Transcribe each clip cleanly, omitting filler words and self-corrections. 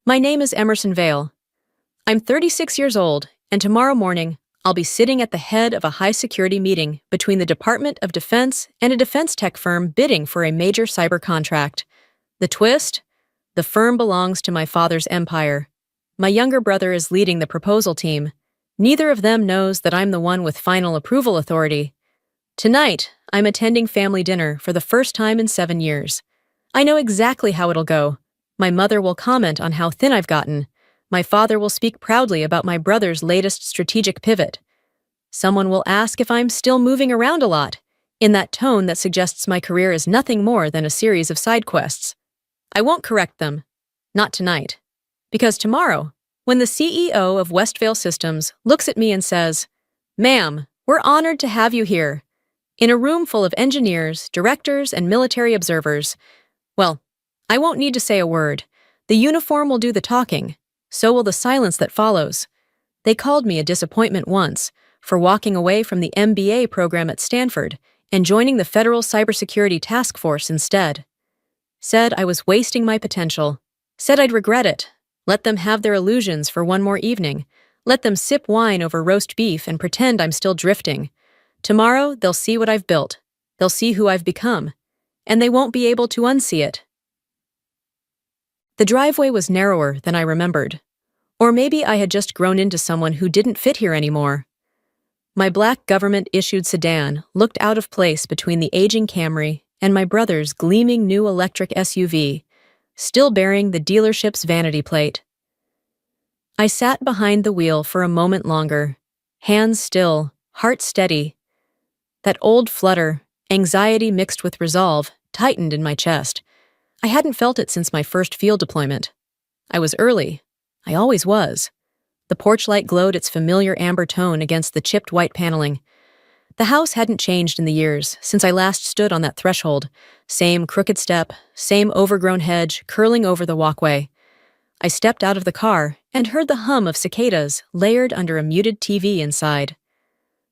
My name is Emerson Vale. I'm 36 years old, and tomorrow morning, I'll be sitting at the head of a high-security meeting between the Department of Defense and a defense tech firm bidding for a major cyber contract. The twist? The firm belongs to my father's empire. My younger brother is leading the proposal team. Neither of them knows that I'm the one with final approval authority. Tonight, I'm attending family dinner for the first time in 7 years. I know exactly how it'll go. My mother will comment on how thin I've gotten. My father will speak proudly about my brother's latest strategic pivot. Someone will ask if I'm still moving around a lot, in that tone that suggests my career is nothing more than a series of side quests. I won't correct them. Not tonight. Because tomorrow, when the CEO of Westvale Systems looks at me and says, "Ma'am, we're honored to have you here," in a room full of engineers, directors, and military observers, well, I won't need to say a word. The uniform will do the talking. So will the silence that follows. They called me a disappointment once for walking away from the MBA program at Stanford and joining the Federal Cybersecurity Task Force instead. Said I was wasting my potential. Said I'd regret it. Let them have their illusions for one more evening. Let them sip wine over roast beef and pretend I'm still drifting. Tomorrow, they'll see what I've built. They'll see who I've become. And they won't be able to unsee it. The driveway was narrower than I remembered. Or maybe I had just grown into someone who didn't fit here anymore. My black government-issued sedan looked out of place between the aging Camry and my brother's gleaming new electric SUV, still bearing the dealership's vanity plate. I sat behind the wheel for a moment longer, hands still, heart steady. That old flutter, anxiety mixed with resolve, tightened in my chest. I hadn't felt it since my first field deployment. I was early. I always was. The porch light glowed its familiar amber tone against the chipped white paneling. The house hadn't changed in the years since I last stood on that threshold. Same crooked step, same overgrown hedge curling over the walkway. I stepped out of the car and heard the hum of cicadas layered under a muted TV inside.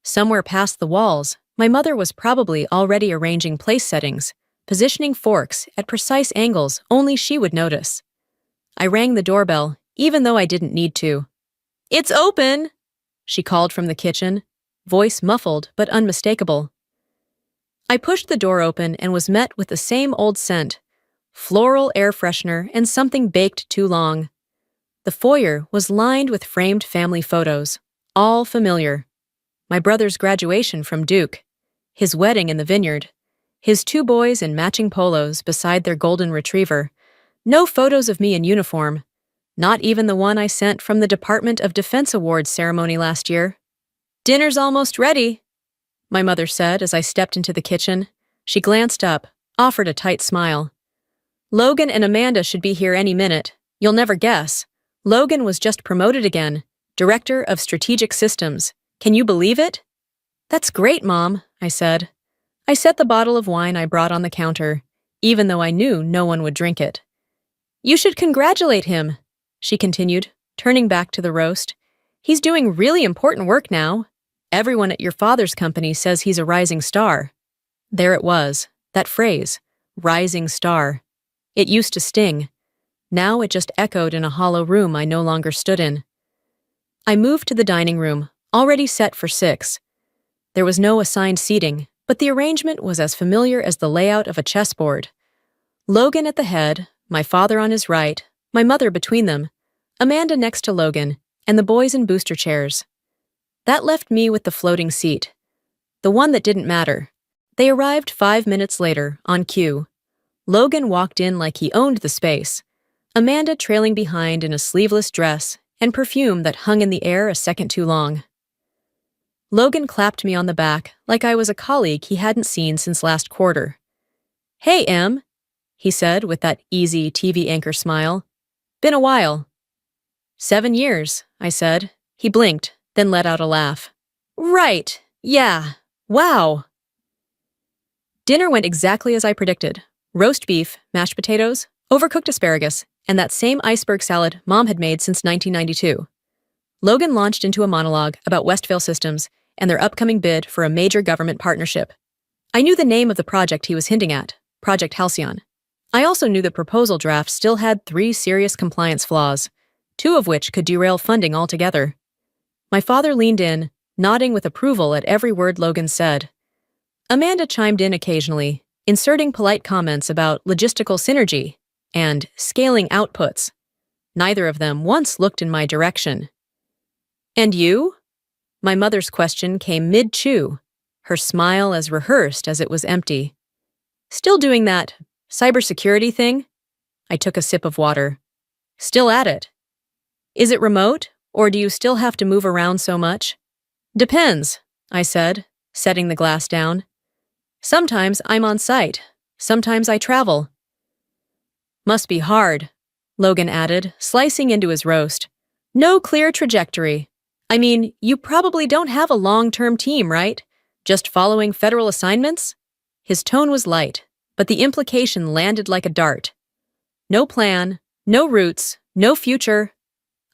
Somewhere past the walls, my mother was probably already arranging place settings, positioning forks at precise angles only she would notice. I rang the doorbell, even though I didn't need to. "It's open!" she called from the kitchen, voice muffled but unmistakable. I pushed the door open and was met with the same old scent, floral air freshener and something baked too long. The foyer was lined with framed family photos, all familiar. My brother's graduation from Duke, his wedding in the vineyard, his 2 boys in matching polos beside their golden retriever. No photos of me in uniform, not even the one I sent from the Department of Defense Awards ceremony last year. "Dinner's almost ready," my mother said as I stepped into the kitchen. She glanced up, offered a tight smile. "Logan and Amanda should be here any minute. You'll never guess. Logan was just promoted again, Director of Strategic Systems. Can you believe it?" "That's great, Mom," I said. I set the bottle of wine I brought on the counter, even though I knew no one would drink it. "You should congratulate him," she continued, turning back to the roast. "He's doing really important work now. Everyone at your father's company says he's a rising star." There it was, that phrase, rising star. It used to sting. Now it just echoed in a hollow room I no longer stood in. I moved to the dining room, already set for 6. There was no assigned seating, but the arrangement was as familiar as the layout of a chessboard. Logan at the head, my father on his right, my mother between them, Amanda next to Logan, and the boys in booster chairs. That left me with the floating seat, the one that didn't matter. They arrived 5 minutes later, on cue. Logan walked in like he owned the space, Amanda trailing behind in a sleeveless dress and perfume that hung in the air a second too long. Logan clapped me on the back like I was a colleague he hadn't seen since last quarter. "Hey, Em," he said with that easy TV anchor smile. "Been a while." "7 years," I said. He blinked, then let out a laugh. "Right, yeah, wow." Dinner went exactly as I predicted. Roast beef, mashed potatoes, overcooked asparagus, and that same iceberg salad Mom had made since 1992. Logan launched into a monologue about Westvale Systems and their upcoming bid for a major government partnership. I knew the name of the project he was hinting at, Project Halcyon. I also knew the proposal draft still had 3 serious compliance flaws, 2 of which could derail funding altogether. My father leaned in, nodding with approval at every word Logan said. Amanda chimed in occasionally, inserting polite comments about logistical synergy and scaling outputs. Neither of them once looked in my direction. And you? My mother's question came mid-chew, her smile as rehearsed as it was empty. Still doing that cybersecurity thing? I took a sip of water. Still at it. Is it remote, or do you still have to move around so much? Depends, I said, setting the glass down. Sometimes I'm on site. Sometimes I travel. Must be hard, Logan added, slicing into his roast. No clear trajectory. I mean, you probably don't have a long-term team, right? Just following federal assignments? His tone was light, but the implication landed like a dart. No plan, no roots, no future.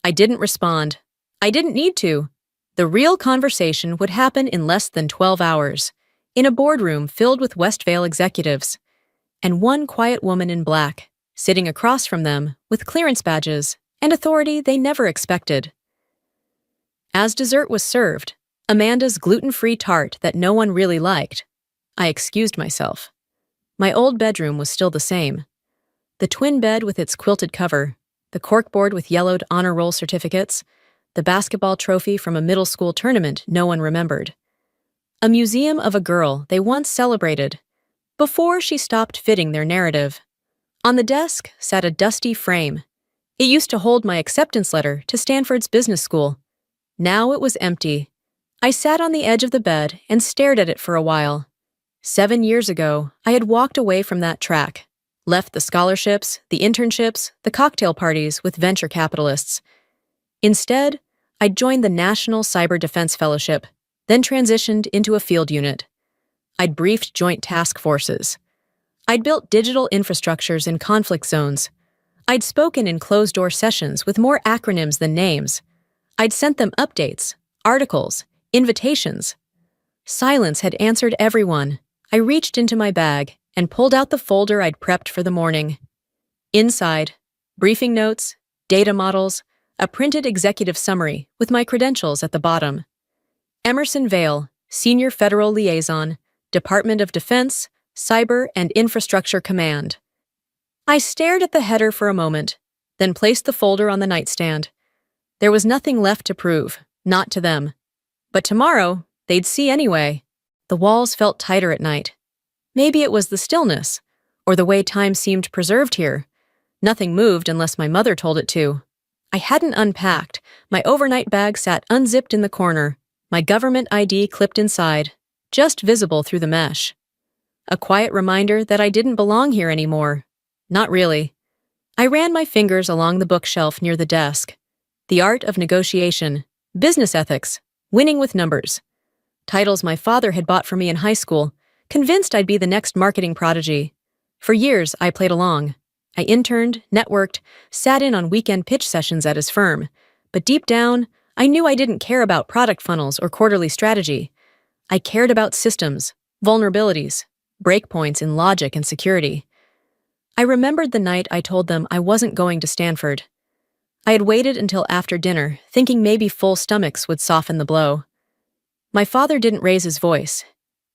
I didn't respond. I didn't need to. The real conversation would happen in less than 12 hours, in a boardroom filled with West Vale executives, and one quiet woman in black, sitting across from them with clearance badges and authority they never expected. As dessert was served, Amanda's gluten-free tart that no one really liked, I excused myself. My old bedroom was still the same. The twin bed with its quilted cover, the corkboard with yellowed honor roll certificates, the basketball trophy from a middle school tournament no one remembered. A museum of a girl they once celebrated, before she stopped fitting their narrative. On the desk sat a dusty frame. It used to hold my acceptance letter to Stanford's business school. Now it was empty. I sat on the edge of the bed and stared at it for a while. 7 years ago, I had walked away from that track, left the scholarships, the internships, the cocktail parties with venture capitalists. Instead, I'd joined the National Cyber Defense Fellowship, then transitioned into a field unit. I'd briefed joint task forces. I'd built digital infrastructures in conflict zones. I'd spoken in closed-door sessions with more acronyms than names. I'd sent them updates, articles, invitations. Silence had answered everyone. I reached into my bag and pulled out the folder I'd prepped for the morning. Inside, briefing notes, data models, a printed executive summary with my credentials at the bottom. Emerson Vale, Senior Federal Liaison, Department of Defense, Cyber and Infrastructure Command. I stared at the header for a moment, then placed the folder on the nightstand. There was nothing left to prove, not to them. But tomorrow, they'd see anyway. The walls felt tighter at night. Maybe it was the stillness, or the way time seemed preserved here. Nothing moved unless my mother told it to. I hadn't unpacked. My overnight bag sat unzipped in the corner, my government ID clipped inside, just visible through the mesh. A quiet reminder that I didn't belong here anymore. Not really. I ran my fingers along the bookshelf near the desk. The Art of Negotiation, Business Ethics, Winning with Numbers. Titles my father had bought for me in high school, convinced I'd be the next marketing prodigy. For years, I played along. I interned, networked, sat in on weekend pitch sessions at his firm. But deep down, I knew I didn't care about product funnels or quarterly strategy. I cared about systems, vulnerabilities, breakpoints in logic and security. I remembered the night I told them I wasn't going to Stanford. I had waited until after dinner, thinking maybe full stomachs would soften the blow. My father didn't raise his voice.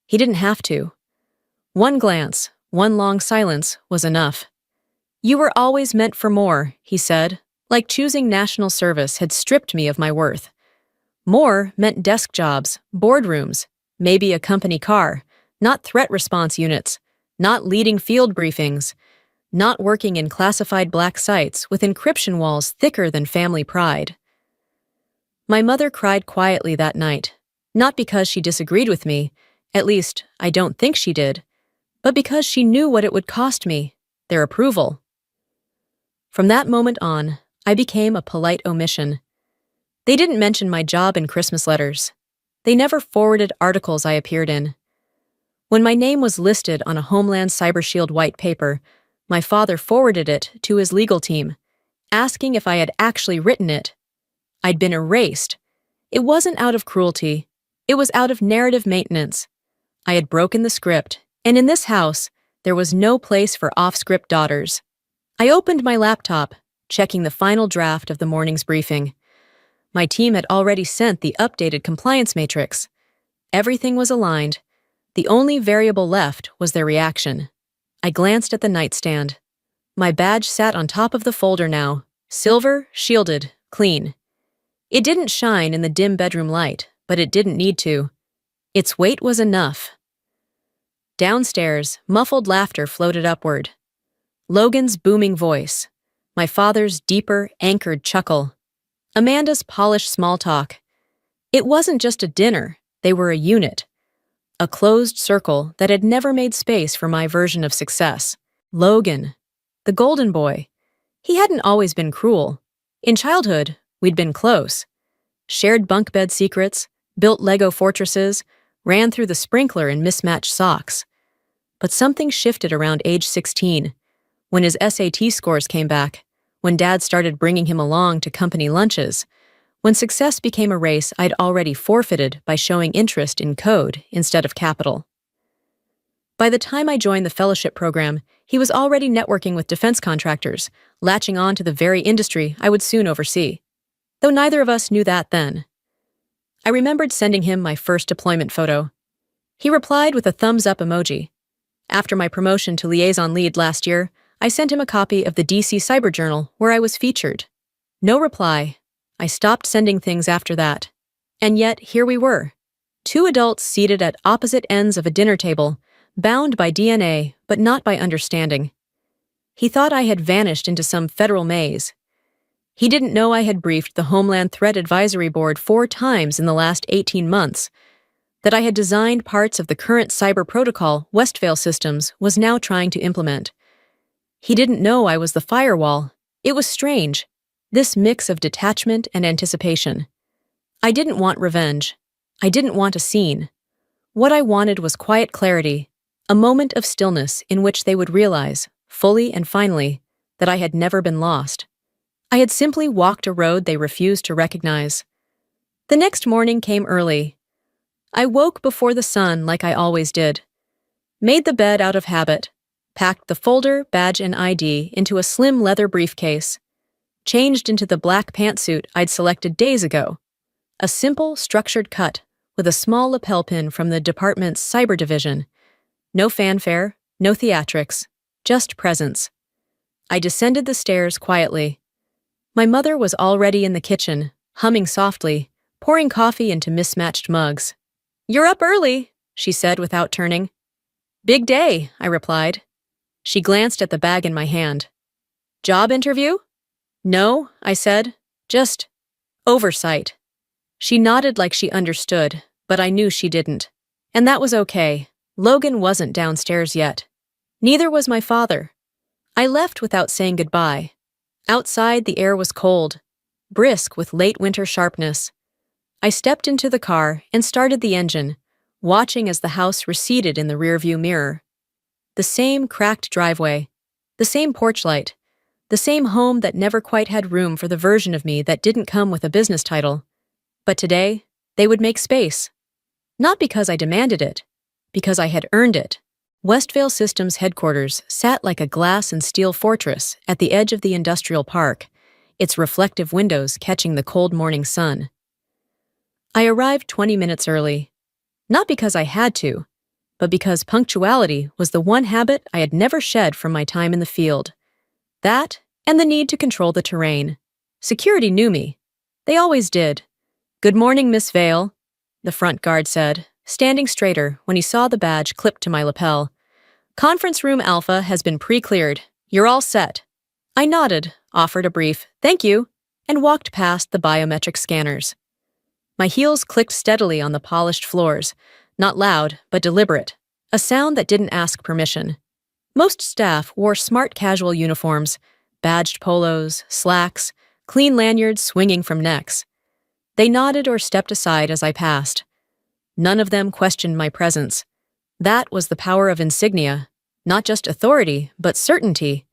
He didn't have to. One glance, one long silence, was enough. You were always meant for more, he said, like choosing national service had stripped me of my worth. More meant desk jobs, boardrooms, maybe a company car, not threat response units, not leading field briefings, not working in classified black sites with encryption walls thicker than family pride. My mother cried quietly that night, not because she disagreed with me, at least I don't think she did, but because she knew what it would cost me, their approval. From that moment on, I became a polite omission. They didn't mention my job in Christmas letters. They never forwarded articles I appeared in. When my name was listed on a Homeland Cyber Shield white paper, my father forwarded it to his legal team, asking if I had actually written it. I'd been erased. It wasn't out of cruelty. It was out of narrative maintenance. I had broken the script, and in this house, There was no place for off-script daughters. I opened my laptop, checking the final draft of the morning's briefing. My team had already sent the updated compliance matrix. Everything was aligned. The only variable left was their reaction. I glanced at the nightstand. My badge sat on top of the folder now, silver, shielded, clean. It didn't shine in the dim bedroom light, but it didn't need to. Its weight was enough. Downstairs, muffled laughter floated upward. Logan's booming voice. My father's deeper, anchored chuckle. Amanda's polished small talk. It wasn't just a dinner, they were a unit. A closed circle that had never made space for my version of success. Logan, the golden boy. He hadn't always been cruel. In childhood, we'd been close. Shared bunk bed secrets, built Lego fortresses, ran through the sprinkler in mismatched socks. But something shifted around age 16, when his SAT scores came back, when Dad started bringing him along to company lunches, when success became a race I'd already forfeited by showing interest in code instead of capital. By the time I joined the fellowship program, he was already networking with defense contractors, latching on to the very industry I would soon oversee. Though neither of us knew that then. I remembered sending him my first deployment photo. He replied with a thumbs-up emoji. After my promotion to liaison lead last year, I sent him a copy of the DC Cyber Journal where I was featured. No reply. I stopped sending things after that. And yet, here we were. Two adults seated at opposite ends of a dinner table, bound by DNA, but not by understanding. He thought I had vanished into some federal maze. He didn't know I had briefed the Homeland Threat Advisory Board 4 times in the last 18 months, that I had designed parts of the current cyber protocol Westvale Systems was now trying to implement. He didn't know I was the firewall. It was strange, this mix of detachment and anticipation. I didn't want revenge. I didn't want a scene. What I wanted was quiet clarity, a moment of stillness in which they would realize, fully and finally, that I had never been lost. I had simply walked a road they refused to recognize. The next morning came early. I woke before the sun like I always did. Made the bed out of habit. Packed the folder, badge, and ID into a slim leather briefcase. Changed into the black pantsuit I'd selected days ago. A simple, structured cut with a small lapel pin from the department's cyber division. No fanfare, no theatrics, just presence. I descended the stairs quietly. My mother was already in the kitchen, humming softly, pouring coffee into mismatched mugs. "You're up early," she said without turning. "Big day," I replied. She glanced at the bag in my hand. "Job interview?" "No," I said. "Just oversight." She nodded like she understood, but I knew she didn't. And that was okay. Logan wasn't downstairs yet. Neither was my father. I left without saying goodbye. Outside, the air was cold, brisk with late winter sharpness. I stepped into the car and started the engine, watching as the house receded in the rearview mirror. The same cracked driveway, the same porch light, the same home that never quite had room for the version of me that didn't come with a business title. But today, they would make space. Not because I demanded it, because I had earned it. Westvale Systems headquarters sat like a glass and steel fortress at the edge of the industrial park, its reflective windows catching the cold morning sun. I arrived 20 minutes early, not because I had to, but because punctuality was the one habit I had never shed from my time in the field. That, and the need to control the terrain. Security knew me. They always did. "Good morning, Miss Vale," the front guard said, standing straighter when he saw the badge clipped to my lapel. "Conference room Alpha has been pre-cleared. You're all set." I nodded, offered a brief "thank you," and walked past the biometric scanners. My heels clicked steadily on the polished floors, not loud, but deliberate, a sound that didn't ask permission. Most staff wore smart casual uniforms, badged polos, slacks, clean lanyards swinging from necks. They nodded or stepped aside as I passed. None of them questioned my presence. That was the power of insignia, not just authority, but certainty.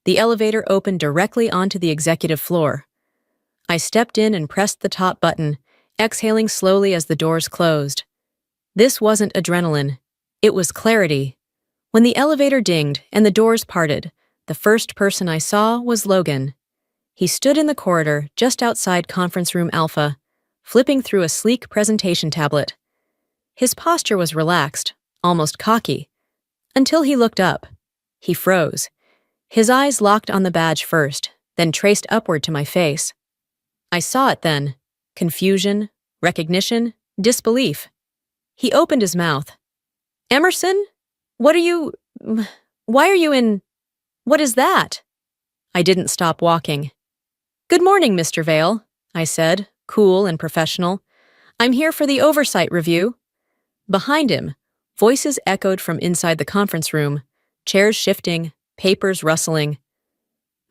The elevator opened directly onto the executive floor. I stepped in and pressed the top button, exhaling slowly as the doors closed. This wasn't adrenaline. It was clarity. When the elevator dinged and the doors parted, the first person I saw was Logan. He stood in the corridor just outside Conference Room Alpha, flipping through a sleek presentation tablet. His posture was relaxed, almost cocky, until he looked up. He froze. His eyes locked on the badge first, then traced upward to my face. I saw it then. Confusion, recognition, disbelief. He opened his mouth. "Emerson? What are you... Why are you in... What is that?" I didn't stop walking. "Good morning, Mr. Vale," I said, cool and professional. "I'm here for the oversight review." Behind him, voices echoed from inside the conference room, chairs shifting, papers rustling.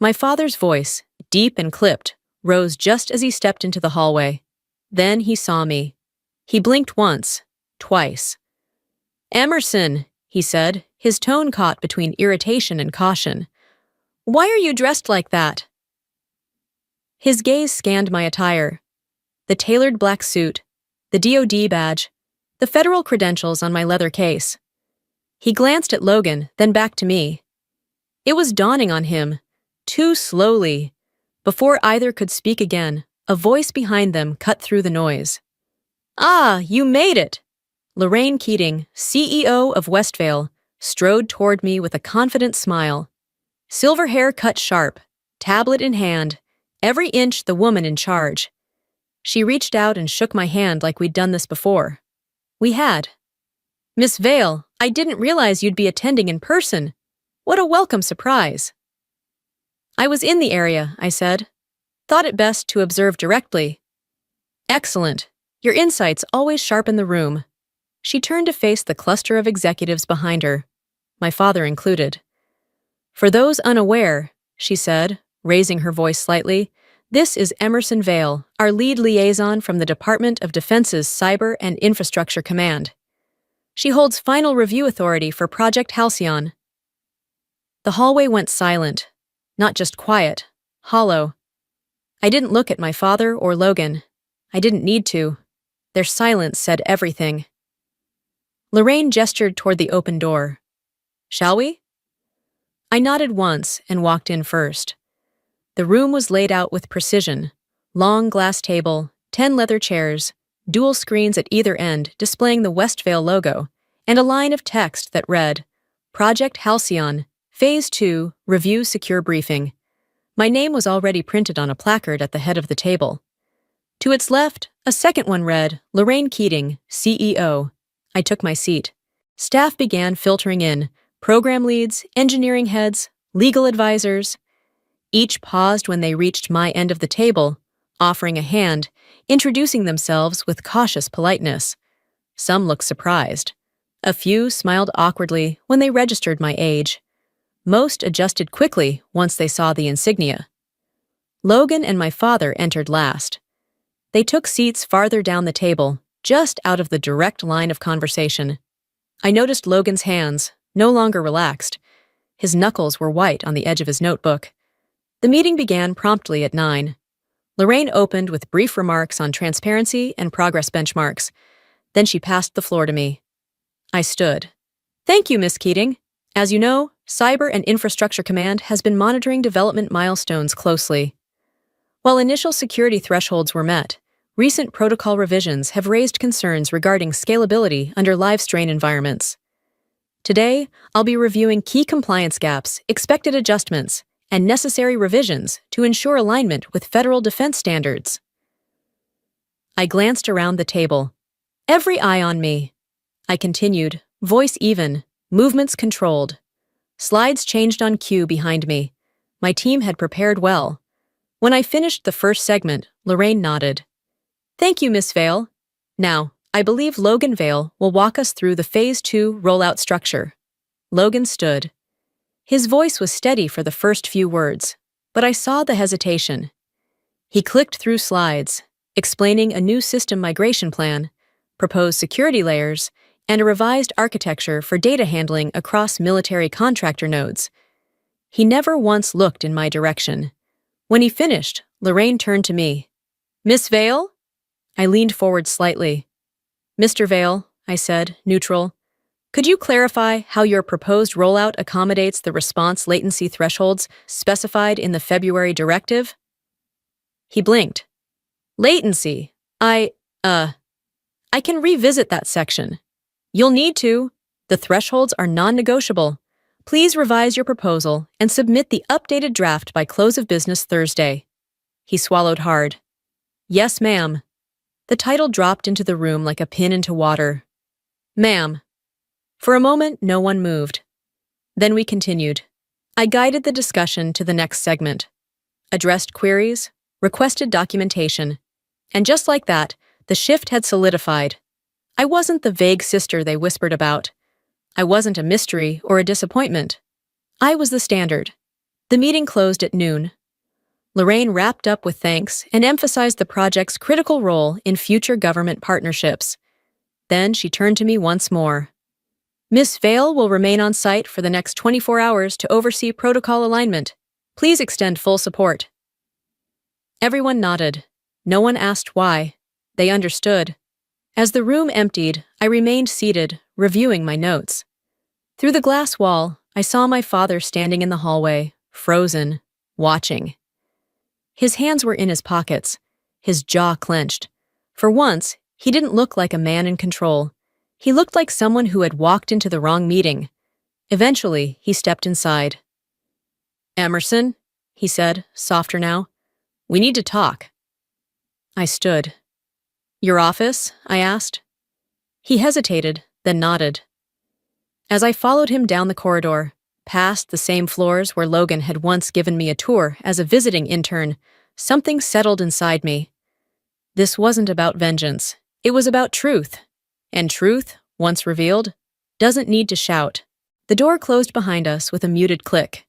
My father's voice, deep and clipped, rose just as he stepped into the hallway. Then he saw me. He blinked once, twice. "Emerson," he said, his tone caught between irritation and caution. "Why are you dressed like that?" His gaze scanned my attire. The tailored black suit, the DoD badge, the federal credentials on my leather case. He glanced at Logan, then back to me. It was dawning on him, too slowly. Before either could speak again, a voice behind them cut through the noise. "Ah, you made it!" Lorraine Keating, CEO of Westvale, strode toward me with a confident smile. Silver hair cut sharp, tablet in hand, every inch the woman in charge. She reached out and shook my hand like we'd done this before. We had. "Miss Vale, I didn't realize you'd be attending in person. What a welcome surprise." "I was in the area," I said. "Thought it best to observe directly." "Excellent. Your insights always sharpen the room." She turned to face the cluster of executives behind her, my father included. "For those unaware," she said, raising her voice slightly, "this is Emerson Vale, our lead liaison from the Department of Defense's Cyber and Infrastructure Command. She holds final review authority for Project Halcyon." The hallway went silent, not just quiet, hollow. I didn't look at my father or Logan. I didn't need to. Their silence said everything. Lorraine gestured toward the open door. "Shall we?" I nodded once and walked in first. The room was laid out with precision. Long glass table, 10 leather chairs, dual screens at either end displaying the Westvale logo, and a line of text that read, "Project Halcyon, Phase 2, Review Secure Briefing." My name was already printed on a placard at the head of the table. To its left, a second one read, "Lorraine Keating, CEO." I took my seat. Staff began filtering in, program leads, engineering heads, legal advisors. Each paused when they reached my end of the table, offering a hand, introducing themselves with cautious politeness. Some looked surprised. A few smiled awkwardly when they registered my age. Most adjusted quickly once they saw the insignia. Logan and my father entered last. They took seats farther down the table, just out of the direct line of conversation. I noticed Logan's hands, no longer relaxed. His knuckles were white on the edge of his notebook. The meeting began promptly at 9. Lorraine opened with brief remarks on transparency and progress benchmarks. Then she passed the floor to me. I stood. "Thank you, Miss Keating. As you know, Cyber and Infrastructure Command has been monitoring development milestones closely. While initial security thresholds were met, recent protocol revisions have raised concerns regarding scalability under live strain environments. Today, I'll be reviewing key compliance gaps, expected adjustments, and necessary revisions to ensure alignment with federal defense standards." I glanced around the table. Every eye on me. I continued, voice even, movements controlled. Slides changed on cue behind me. My team had prepared well. When I finished the first segment, Lorraine nodded. "Thank you, Miss Vale. Now, I believe Logan Vale will walk us through the Phase 2 rollout structure." Logan stood. His voice was steady for the first few words, but I saw the hesitation. He clicked through slides, explaining a new system migration plan, proposed security layers, and a revised architecture for data handling across military contractor nodes. He never once looked in my direction. When he finished, Lorraine turned to me. "Miss Vale?" I leaned forward slightly. "Mr. Vale," I said, neutral. Could you clarify how your proposed rollout accommodates the response latency thresholds specified in the February directive? He blinked. Latency. I can revisit that section. You'll need to. The thresholds are non-negotiable. Please revise your proposal and submit the updated draft by close of business Thursday. He swallowed hard. Yes, ma'am. The title dropped into the room like a pin into water. Ma'am. For a moment, no one moved. Then we continued. I guided the discussion to the next segment. Addressed queries, requested documentation. And just like that, the shift had solidified. I wasn't the vague sister they whispered about. I wasn't a mystery or a disappointment. I was the standard. The meeting closed at noon. Lorraine wrapped up with thanks and emphasized the project's critical role in future government partnerships. Then she turned to me once more. Miss Vale will remain on site for the next 24 hours to oversee protocol alignment. Please extend full support. Everyone nodded. No one asked why. They understood. As the room emptied, I remained seated, reviewing my notes. Through the glass wall, I saw my father standing in the hallway, frozen, watching. His hands were in his pockets, his jaw clenched. For once, he didn't look like a man in control. He looked like someone who had walked into the wrong meeting. Eventually, he stepped inside. Emerson, he said, softer now. We need to talk. I stood. Your office? I asked. He hesitated, then nodded. As I followed him down the corridor, past the same floors where Logan had once given me a tour as a visiting intern, something settled inside me. This wasn't about vengeance. It was about truth. And truth, once revealed, doesn't need to shout. The door closed behind us with a muted click.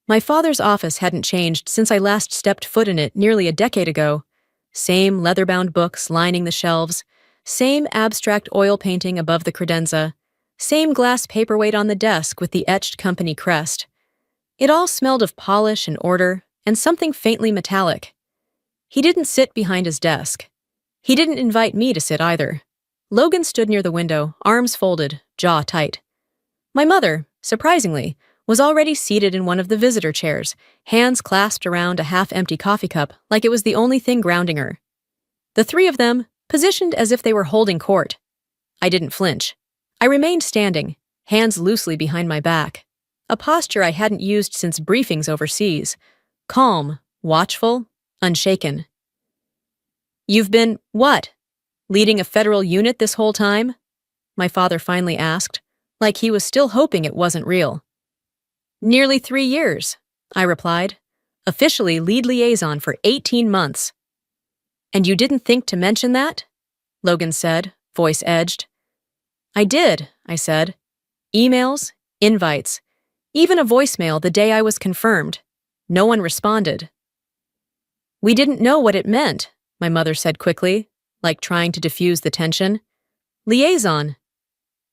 My father's office hadn't changed since I last stepped foot in it nearly a decade ago. Same leather-bound books lining the shelves, same abstract oil painting above the credenza, same glass paperweight on the desk with the etched company crest. It all smelled of polish and order and something faintly metallic. He didn't sit behind his desk. He didn't invite me to sit either. Logan stood near the window, arms folded, jaw tight. My mother, surprisingly, was already seated in one of the visitor chairs, hands clasped around a half-empty coffee cup like it was the only thing grounding her. The three of them, positioned as if they were holding court. I didn't flinch. I remained standing, hands loosely behind my back, a posture I hadn't used since briefings overseas, calm, watchful, unshaken. You've been, what, leading a federal unit this whole time? My father finally asked, like he was still hoping it wasn't real. Nearly 3 years, I replied, officially lead liaison for 18 months. And you didn't think to mention that? Logan said, voice edged. I did, I said. Emails, invites, even a voicemail the day I was confirmed. No one responded. We didn't know what it meant, my mother said quickly, like trying to diffuse the tension. Liaison.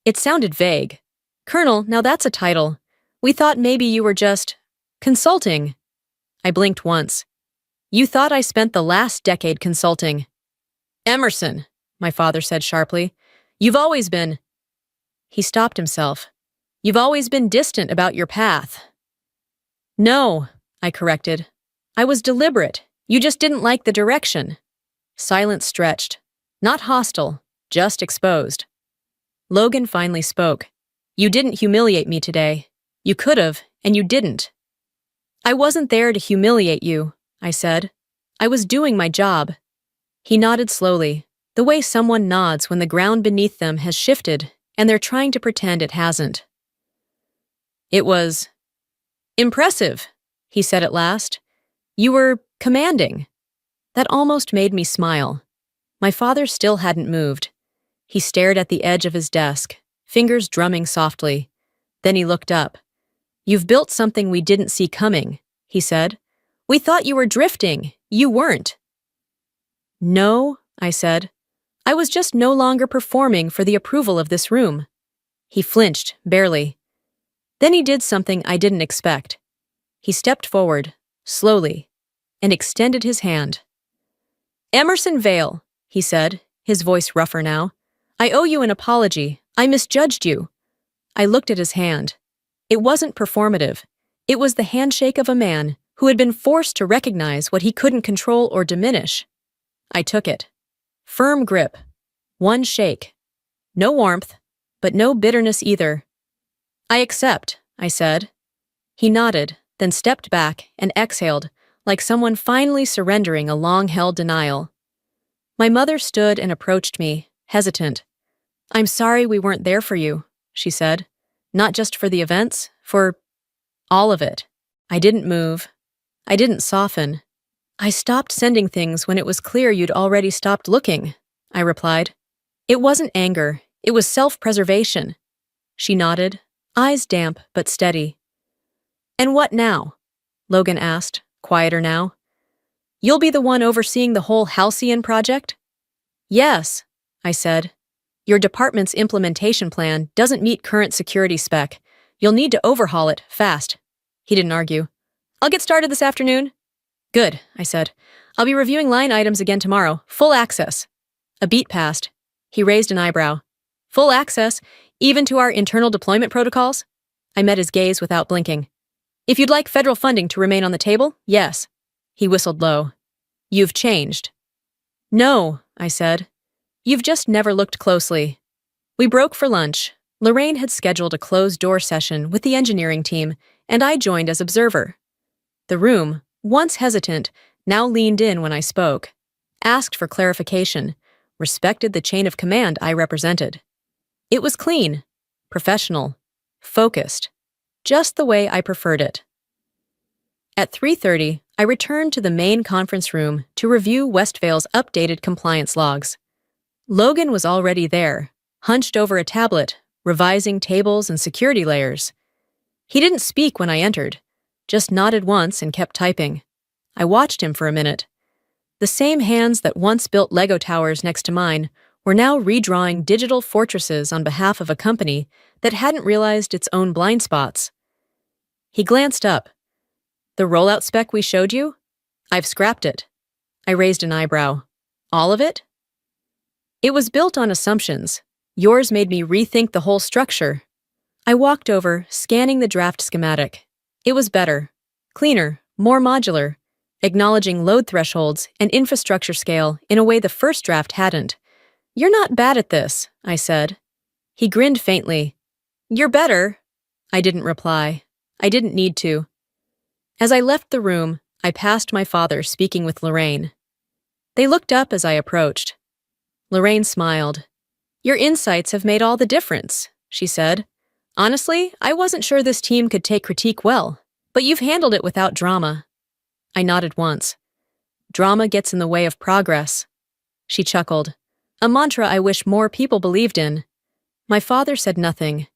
It sounded vague. Colonel, now that's a title. We thought maybe you were just consulting. I blinked once. You thought I spent the last decade consulting. Emerson, my father said sharply. You've always been. He stopped himself. You've always been distant about your path. No, I corrected. I was deliberate. You just didn't like the direction. Silence stretched. Not hostile, just exposed. Logan finally spoke. You didn't humiliate me today. You could have, and you didn't. I wasn't there to humiliate you, I said. I was doing my job. He nodded slowly, the way someone nods when the ground beneath them has shifted and they're trying to pretend it hasn't. It was impressive, he said at last. You were commanding. That almost made me smile. My father still hadn't moved. He stared at the edge of his desk, fingers drumming softly. Then he looked up. You've built something we didn't see coming, he said. We thought you were drifting. You weren't. No, I said. I was just no longer performing for the approval of this room. He flinched, barely. Then he did something I didn't expect. He stepped forward, slowly, and extended his hand. Emerson Vale, he said, his voice rougher now. I owe you an apology. I misjudged you. I looked at his hand. It wasn't performative. It was the handshake of a man who had been forced to recognize what he couldn't control or diminish. I took it. Firm grip. One shake. No warmth, but no bitterness either. I accept, I said. He nodded, then stepped back and exhaled, like someone finally surrendering a long-held denial. My mother stood and approached me, hesitant. "I'm sorry we weren't there for you," she said. "Not just for the events, for all of it." I didn't move. I didn't soften. "I stopped sending things when it was clear you'd already stopped looking," I replied. It wasn't anger, it was self-preservation. She nodded, eyes damp but steady. "And what now?" Logan asked, quieter now. "You'll be the one overseeing the whole Halcyon project?" "Yes," I said. "Your department's implementation plan doesn't meet current security spec. You'll need to overhaul it, fast." He didn't argue. "I'll get started this afternoon." "Good," I said. "I'll be reviewing line items again tomorrow. Full access." A beat passed. He raised an eyebrow. "Full access, even to our internal deployment protocols?" I met his gaze without blinking. "If you'd like federal funding to remain on the table, yes." He whistled low. "You've changed." "No," I said. "You've just never looked closely." We broke for lunch. Lorraine had scheduled a closed-door session with the engineering team, and I joined as observer. The room, once hesitant, now leaned in when I spoke, asked for clarification, respected the chain of command I represented. It was clean, professional, focused, just the way I preferred it. At 3:30, I returned to the main conference room to review Westvale's updated compliance logs. Logan was already there, hunched over a tablet, revising tables and security layers. He didn't speak when I entered, just nodded once and kept typing. I watched him for a minute. The same hands that once built Lego towers next to mine were now redrawing digital fortresses on behalf of a company that hadn't realized its own blind spots. He glanced up. "The rollout spec we showed you? I've scrapped it." I raised an eyebrow. "All of it?" "It was built on assumptions. Yours made me rethink the whole structure." I walked over, scanning the draft schematic. It was better, cleaner, more modular, acknowledging load thresholds and infrastructure scale in a way the first draft hadn't. "You're not bad at this," I said. He grinned faintly. "You're better." I didn't reply. I didn't need to. As I left the room, I passed my father speaking with Lorraine. They looked up as I approached. Lorraine smiled. "Your insights have made all the difference," she said. "Honestly, I wasn't sure this team could take critique well, but you've handled it without drama." I nodded once. "Drama gets in the way of progress." She chuckled. "A mantra I wish more people believed in." My father said nothing,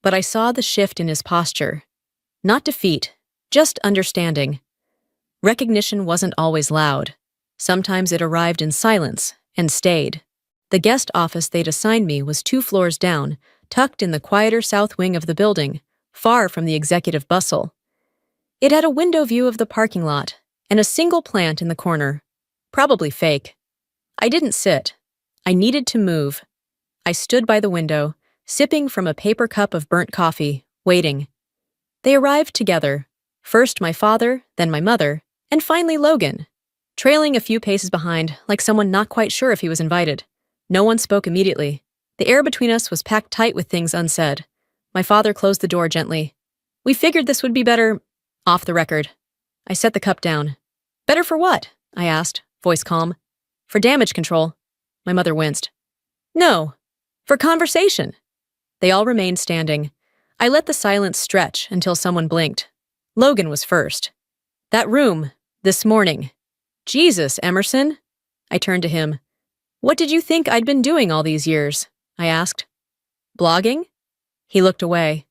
but I saw the shift in his posture. Not defeat, just understanding. Recognition wasn't always loud. Sometimes it arrived in silence and stayed. The guest office they'd assigned me was 2 floors down, tucked in the quieter south wing of the building, far from the executive bustle. It had a window view of the parking lot and a single plant in the corner, probably fake. I didn't sit. I needed to move. I stood by the window, sipping from a paper cup of burnt coffee, waiting. They arrived together, first my father, then my mother, and finally Logan, trailing a few paces behind like someone not quite sure if he was invited. No one spoke immediately. The air between us was packed tight with things unsaid. My father closed the door gently. "We figured this would be better off the record." I set the cup down. "Better for what?" I asked, voice calm. "For damage control." My mother winced. "No, for conversation." They all remained standing. I let the silence stretch until someone blinked. Logan was first. "That room, this morning. Jesus, Emerson." I turned to him. "What did you think I'd been doing all these years?" I asked. "Blogging?" He looked away.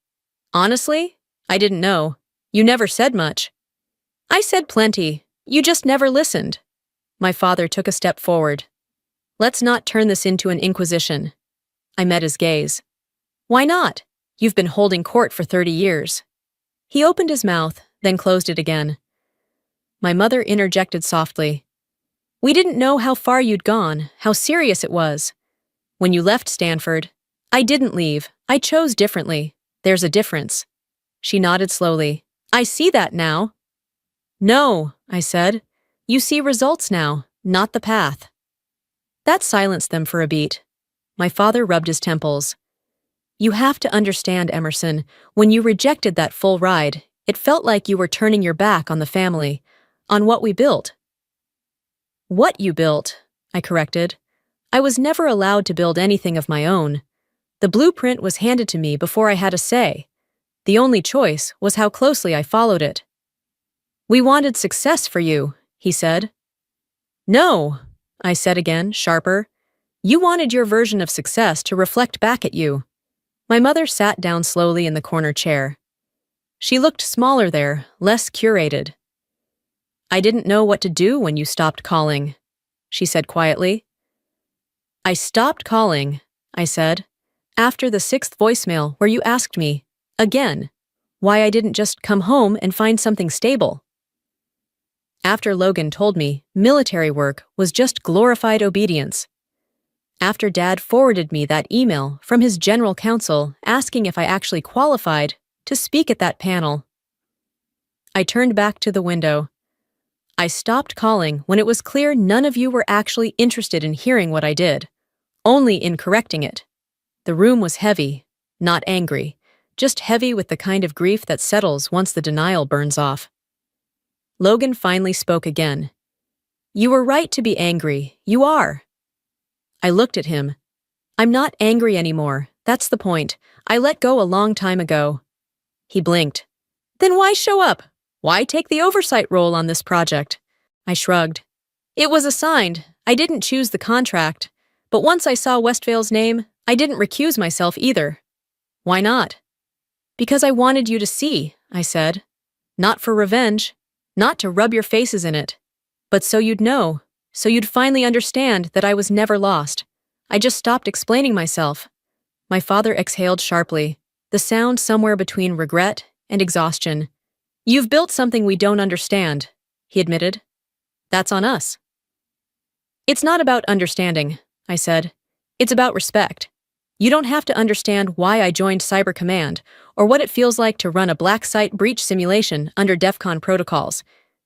"Honestly, I didn't know. You never said much." "I said plenty. You just never listened." My father took a step forward. "Let's not turn this into an inquisition." I met his gaze. "Why not? You've been holding court for 30 years." He opened his mouth, then closed it again. My mother interjected softly. "We didn't know how far you'd gone, how serious it was. When you left Stanford, I didn't leave. I chose differently. There's a difference. She nodded slowly. I see that now. No, I said. You see results now, not the path. That silenced them for a beat. My father rubbed his temples. You have to understand, Emerson, when you rejected that full ride, it felt like you were turning your back on the family, on what we built. What you built, I corrected. I was never allowed to build anything of my own. The blueprint was handed to me before I had a say. The only choice was how closely I followed it. We wanted success for you, he said. No, I said again, sharper. You wanted your version of success to reflect back at you. My mother sat down slowly in the corner chair. She looked smaller there, less curated. I didn't know what to do when you stopped calling, she said quietly. I stopped calling, I said, after the 6th voicemail where you asked me, again, why I didn't just come home and find something stable. After Logan told me military work was just glorified obedience. After Dad forwarded me that email from his general counsel asking if I actually qualified to speak at that panel. I turned back to the window. I stopped calling when it was clear none of you were actually interested in hearing what I did, only in correcting it. The room was heavy, not angry, just heavy with the kind of grief that settles once the denial burns off. Logan finally spoke again. You were right to be angry. You are. I looked at him. I'm not angry anymore. That's the point. I let go a long time ago. He blinked. Then why show up? Why take the oversight role on this project? I shrugged. It was assigned. I didn't choose the contract. But once I saw Westvale's name, I didn't recuse myself either. Why not? Because I wanted you to see, I said. Not for revenge. Not to rub your faces in it. But so you'd know. So you'd finally understand that I was never lost. I just stopped explaining myself. My father exhaled sharply, the sound somewhere between regret and exhaustion. You've built something we don't understand, he admitted. That's on us. It's not about understanding, I said. It's about respect. You don't have to understand why I joined Cyber Command or what it feels like to run a black site breach simulation under DEFCON protocols.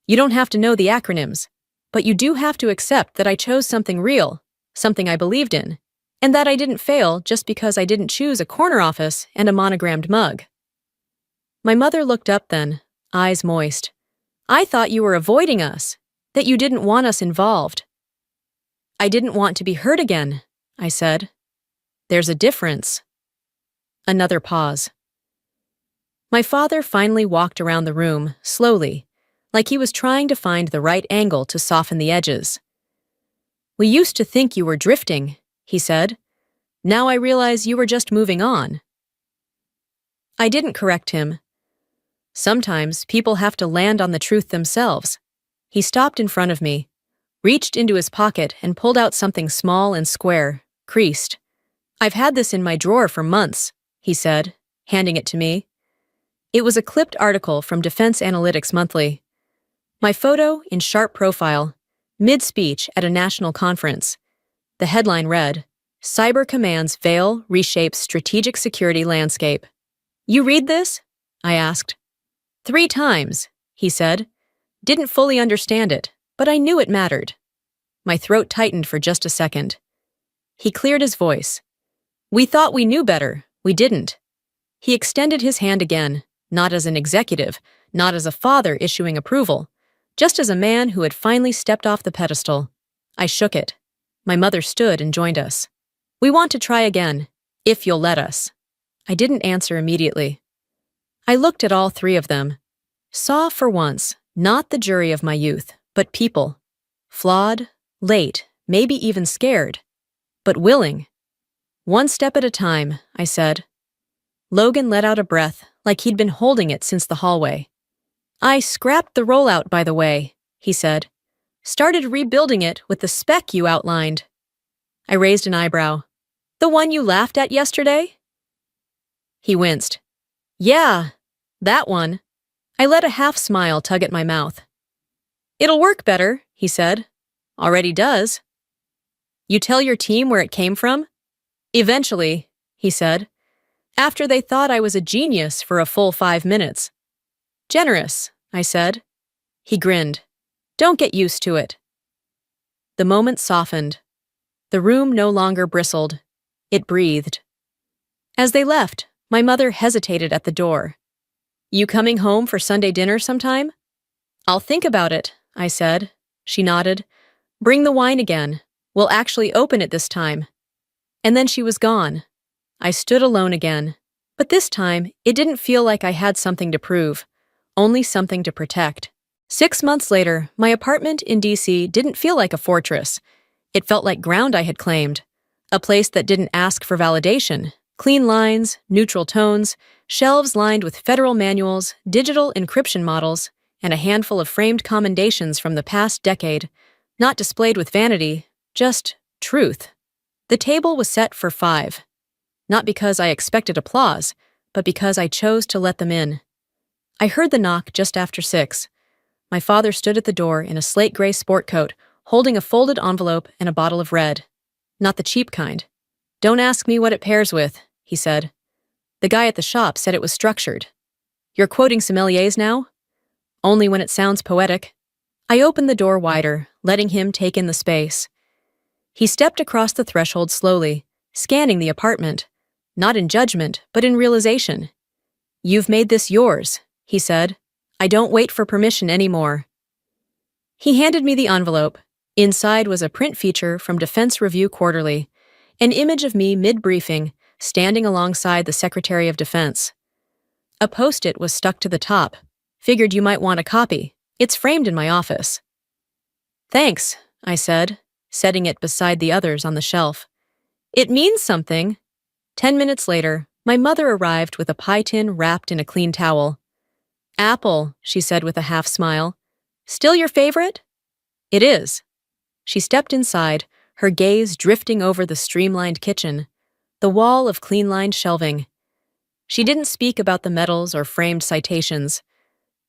You don't have to know the acronyms. But you do have to accept that I chose something real, something I believed in, and that I didn't fail just because I didn't choose a corner office and a monogrammed mug. My mother looked up then, eyes moist. I thought you were avoiding us, that you didn't want us involved. I didn't want to be hurt again, I said. There's a difference. Another pause. My father finally walked around the room, slowly, like he was trying to find the right angle to soften the edges. We used to think you were drifting, he said. Now I realize you were just moving on. I didn't correct him. Sometimes people have to land on the truth themselves. He stopped in front of me, reached into his pocket and pulled out something small and square, creased. I've had this in my drawer for months, he said, handing it to me. It was a clipped article from Defense Analytics Monthly. My photo in sharp profile, mid-speech at a national conference. The headline read, Cyber Command's Vale Reshapes Strategic Security Landscape. You read this? I asked. 3 times, he said. Didn't fully understand it, but I knew it mattered. My throat tightened for just a second. He cleared his voice. We thought we knew better. We didn't. He extended his hand again, not as an executive, not as a father issuing approval, just as a man who had finally stepped off the pedestal. I shook it. My mother stood and joined us. We want to try again, if you'll let us. I didn't answer immediately. I looked at all 3 of them. Saw for once, not the jury of my youth, but people. Flawed, late, maybe even scared, but willing. One step at a time, I said. Logan let out a breath like he'd been holding it since the hallway. I scrapped the rollout, by the way, he said. Started rebuilding it with the spec you outlined. I raised an eyebrow. The one you laughed at yesterday? He winced. Yeah, that one. I let a half smile tug at my mouth. It'll work better, he said. Already does. You tell your team where it came from? Eventually, he said. After they thought I was a genius for a full 5 minutes. Generous, I said. He grinned. Don't get used to it. The moment softened. The room no longer bristled. It breathed. As they left, my mother hesitated at the door. You coming home for Sunday dinner sometime? I'll think about it, I said. She nodded. Bring the wine again. We'll actually open it this time. And then she was gone. I stood alone again. But this time, it didn't feel like I had something to prove, only something to protect. 6 months later, my apartment in D.C. didn't feel like a fortress. It felt like ground I had claimed, a place that didn't ask for validation. Clean lines, neutral tones, shelves lined with federal manuals, digital encryption models, and a handful of framed commendations from the past decade, not displayed with vanity, just truth. The table was set for 5. Not because I expected applause, but because I chose to let them in. I heard the knock just after 6. My father stood at the door in a slate-gray sport coat, holding a folded envelope and a bottle of red. Not the cheap kind. Don't ask me what it pairs with, he said. The guy at the shop said it was structured. You're quoting sommeliers now? Only when it sounds poetic. I opened the door wider, letting him take in the space. He stepped across the threshold slowly, scanning the apartment. Not in judgment, but in realization. You've made this yours, he said. I don't wait for permission anymore. He handed me the envelope. Inside was a print feature from Defense Review Quarterly, an image of me mid-briefing, standing alongside the Secretary of Defense. A post-it was stuck to the top. Figured you might want a copy. It's framed in my office. Thanks, I said, setting it beside the others on the shelf. It means something. 10 minutes later, my mother arrived with a pie tin wrapped in a clean towel. Apple, she said with a half smile. Still your favorite? It is. She stepped inside, her gaze drifting over the streamlined kitchen, the wall of clean-lined shelving. She didn't speak about the medals or framed citations,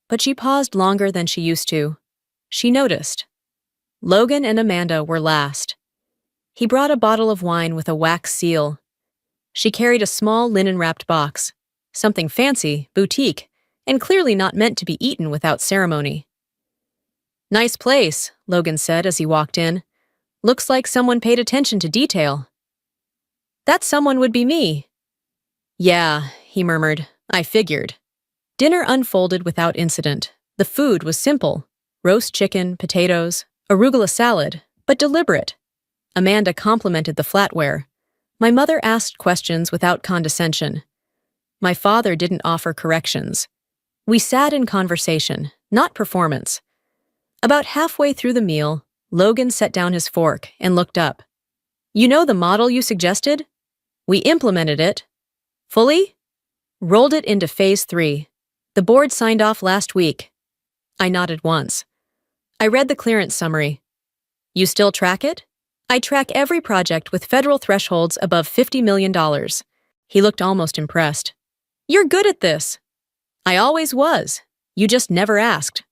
but she paused longer than she used to. She noticed. Logan and Amanda were last. He brought a bottle of wine with a wax seal. She carried a small linen-wrapped box, something fancy, boutique, and clearly not meant to be eaten without ceremony. Nice place, Logan said as he walked in. Looks like someone paid attention to detail. That someone would be me. Yeah, he murmured. I figured. Dinner unfolded without incident. The food was simple. Roast chicken, potatoes, arugula salad, but deliberate. Amanda complimented the flatware. My mother asked questions without condescension. My father didn't offer corrections. We sat in conversation, not performance. About halfway through the meal, Logan set down his fork and looked up. You know the model you suggested? We implemented it. Fully? Rolled it into Phase 3. The board signed off last week. I nodded once. I read the clearance summary. You still track it? I track every project with federal thresholds above $50 million. He looked almost impressed. You're good at this. I always was. You just never asked.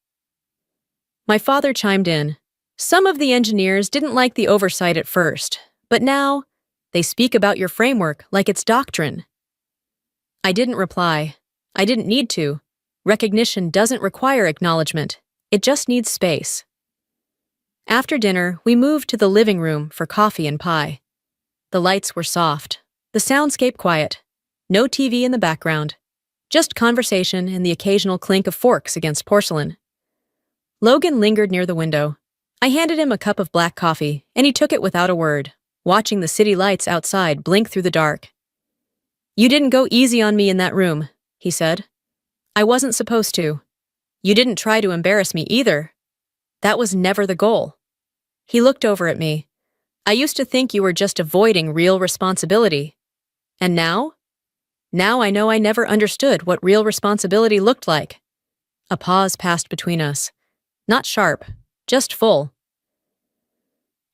My father chimed in. Some of the engineers didn't like the oversight at first, but now they speak about your framework like it's doctrine. I didn't reply. I didn't need to. Recognition doesn't require acknowledgement. It just needs space. After dinner, we moved to the living room for coffee and pie. The lights were soft, the soundscape quiet, no TV in the background, just conversation and the occasional clink of forks against porcelain. Logan lingered near the window. I handed him a cup of black coffee, and he took it without a word, watching the city lights outside blink through the dark. You didn't go easy on me in that room, he said. I wasn't supposed to. You didn't try to embarrass me either. That was never the goal. He looked over at me. I used to think you were just avoiding real responsibility. And now? Now I know I never understood what real responsibility looked like. A pause passed between us. Not sharp, just full.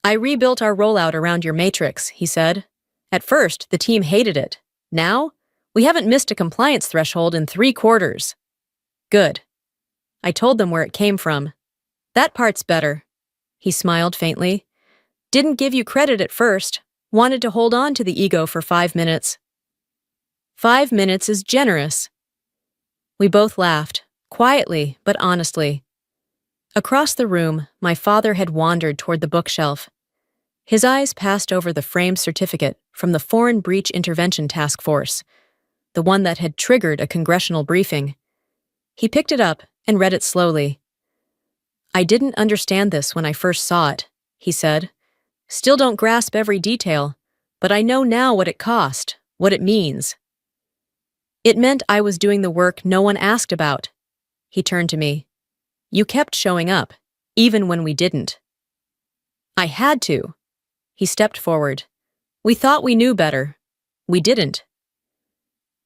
I rebuilt our rollout around your matrix, he said. At first, the team hated it. Now, we haven't missed a compliance threshold in 3 quarters. Good. I told them where it came from. That part's better. He smiled faintly. Didn't give you credit at first. Wanted to hold on to the ego for 5 minutes. 5 minutes is generous. We both laughed, quietly but honestly. Across the room, my father had wandered toward the bookshelf. His eyes passed over the framed certificate from the Foreign Breach Intervention Task Force, the one that had triggered a congressional briefing. He picked it up and read it slowly. "I didn't understand this when I first saw it," he said. "Still don't grasp every detail, but I know now what it cost, what it means." It meant I was doing the work no one asked about. He turned to me. "You kept showing up, even when we didn't." "I had to." He stepped forward. "We thought we knew better. We didn't."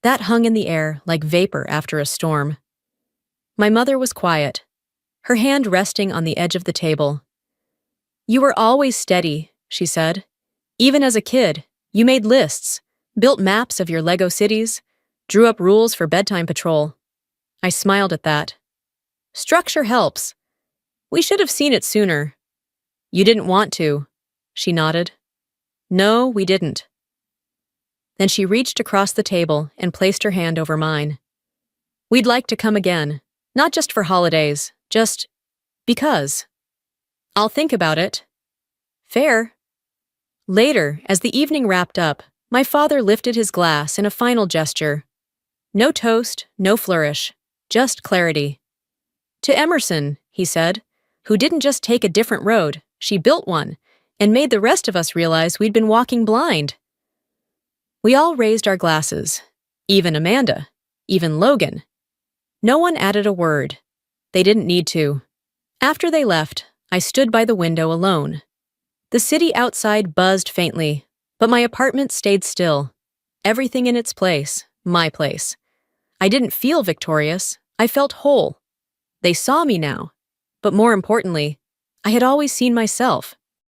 That hung in the air like vapor after a storm. My mother was quiet, her hand resting on the edge of the table. "You were always steady," she said. "Even as a kid, you made lists, built maps of your Lego cities, drew up rules for bedtime patrol." I smiled at that. "Structure helps. We should have seen it sooner." "You didn't want to," she nodded. "No, we didn't." Then she reached across the table and placed her hand over mine. "We'd like to come again, not just for holidays, just because." "I'll think about it." "Fair." Later, as the evening wrapped up, my father lifted his glass in a final gesture. No toast, no flourish, just clarity. "To Emerson," he said, "who didn't just take a different road, she built one, and made the rest of us realize we'd been walking blind." We all raised our glasses, even Amanda, even Logan. No one added a word. They didn't need to. After they left, I stood by the window alone. The city outside buzzed faintly, but my apartment stayed still. Everything in its place, my place. I didn't feel victorious, I felt whole. They saw me now, but more importantly, I had always seen myself.